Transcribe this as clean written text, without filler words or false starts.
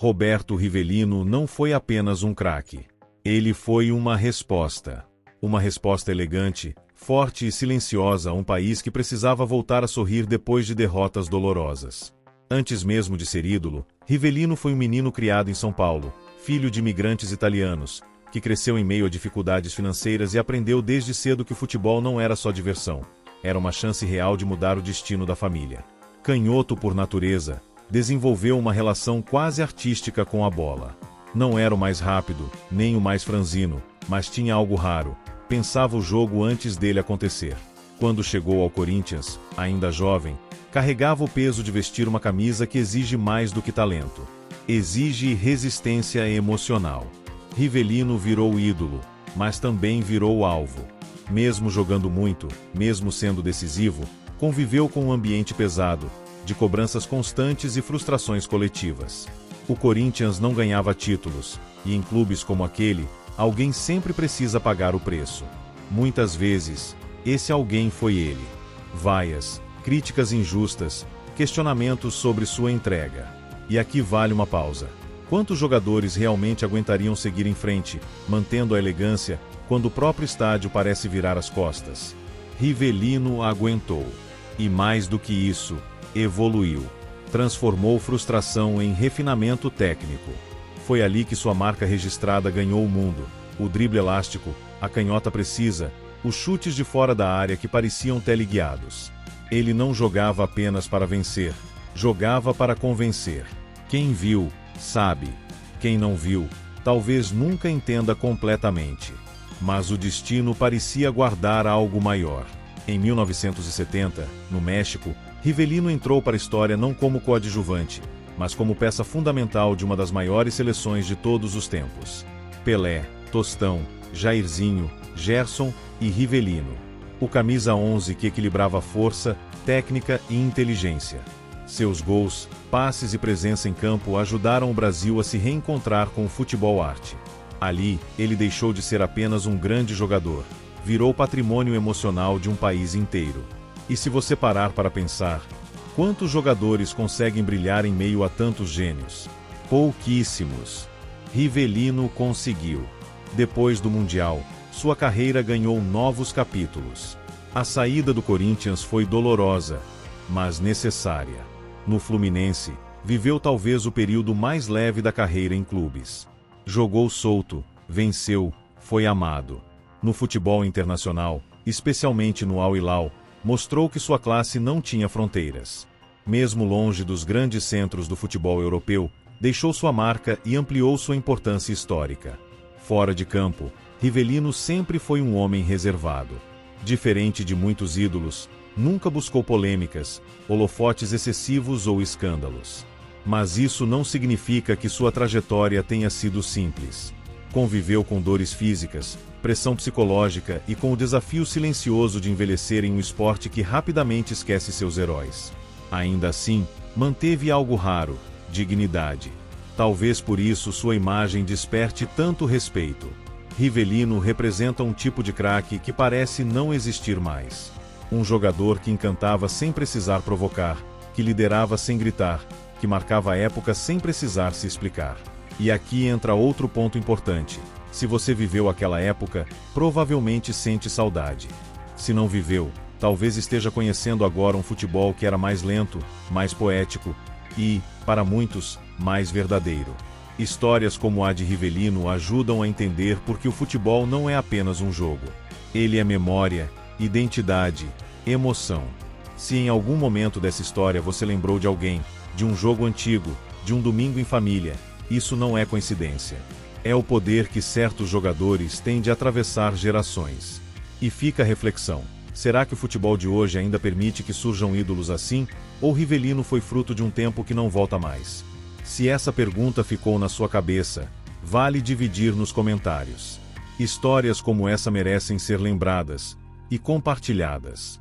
Roberto Rivelino não foi apenas um craque. Ele foi uma resposta. Uma resposta elegante, forte e silenciosa a um país que precisava voltar a sorrir depois de derrotas dolorosas. Antes mesmo de ser ídolo, Rivelino foi um menino criado em São Paulo, filho de imigrantes italianos, que cresceu em meio a dificuldades financeiras e aprendeu desde cedo que o futebol não era só diversão. Era uma chance real de mudar o destino da família. Canhoto por natureza, desenvolveu uma relação quase artística com a bola. Não era o mais rápido, nem o mais franzino, mas tinha algo raro. Pensava o jogo antes dele acontecer. Quando chegou ao Corinthians, ainda jovem, carregava o peso de vestir uma camisa que exige mais do que talento. Exige resistência emocional. Rivelino virou ídolo, mas também virou alvo. Mesmo jogando muito, mesmo sendo decisivo, conviveu com um ambiente pesado, de cobranças constantes e frustrações coletivas. O Corinthians não ganhava títulos, e em clubes como aquele, alguém sempre precisa pagar o preço. Muitas vezes, esse alguém foi ele. Vaias, críticas injustas, questionamentos sobre sua entrega. E aqui vale uma pausa. Quantos jogadores realmente aguentariam seguir em frente, mantendo a elegância, quando o próprio estádio parece virar as costas? Rivelino aguentou. E mais do que isso, evoluiu. Transformou frustração em refinamento técnico. Foi ali que sua marca registrada ganhou o mundo. O drible elástico, a canhota precisa, os chutes de fora da área que pareciam teleguiados. Ele não jogava apenas para vencer, jogava para convencer. Quem viu, sabe. Quem não viu, talvez nunca entenda completamente. Mas o destino parecia guardar algo maior. Em 1970, no México, Rivelino entrou para a história não como coadjuvante, mas como peça fundamental de uma das maiores seleções de todos os tempos. Pelé, Tostão, Jairzinho, Gerson e Rivelino. O camisa 11 que equilibrava força, técnica e inteligência. Seus gols, passes e presença em campo ajudaram o Brasil a se reencontrar com o futebol arte. Ali, ele deixou de ser apenas um grande jogador, virou patrimônio emocional de um país inteiro. E se você parar para pensar, quantos jogadores conseguem brilhar em meio a tantos gênios? Pouquíssimos. Rivelino conseguiu. Depois do Mundial, sua carreira ganhou novos capítulos. A saída do Corinthians foi dolorosa, mas necessária. No Fluminense, viveu talvez o período mais leve da carreira em clubes. Jogou solto, venceu, foi amado. No futebol internacional, especialmente no Al Hilal, mostrou que sua classe não tinha fronteiras. Mesmo longe dos grandes centros do futebol europeu, deixou sua marca e ampliou sua importância histórica. Fora de campo, Rivelino sempre foi um homem reservado. Diferente de muitos ídolos, nunca buscou polêmicas, holofotes excessivos ou escândalos. Mas isso não significa que sua trajetória tenha sido simples. Conviveu com dores físicas, pressão psicológica e com o desafio silencioso de envelhecer em um esporte que rapidamente esquece seus heróis. Ainda assim, manteve algo raro: dignidade. Talvez por isso sua imagem desperte tanto respeito. Rivelino representa um tipo de craque que parece não existir mais. Um jogador que encantava sem precisar provocar, que liderava sem gritar, que marcava a época sem precisar se explicar. E aqui entra outro ponto importante. Se você viveu aquela época, provavelmente sente saudade. Se não viveu, talvez esteja conhecendo agora um futebol que era mais lento, mais poético e, para muitos, mais verdadeiro. Histórias como a de Rivelino ajudam a entender por que o futebol não é apenas um jogo. Ele é memória, identidade, emoção. Se em algum momento dessa história você lembrou de alguém, de um jogo antigo, de um domingo em família, isso não é coincidência. É o poder que certos jogadores têm de atravessar gerações. E fica a reflexão: será que o futebol de hoje ainda permite que surjam ídolos assim, ou Rivelino foi fruto de um tempo que não volta mais? Se essa pergunta ficou na sua cabeça, vale dividir nos comentários. Histórias como essa merecem ser lembradas e compartilhadas.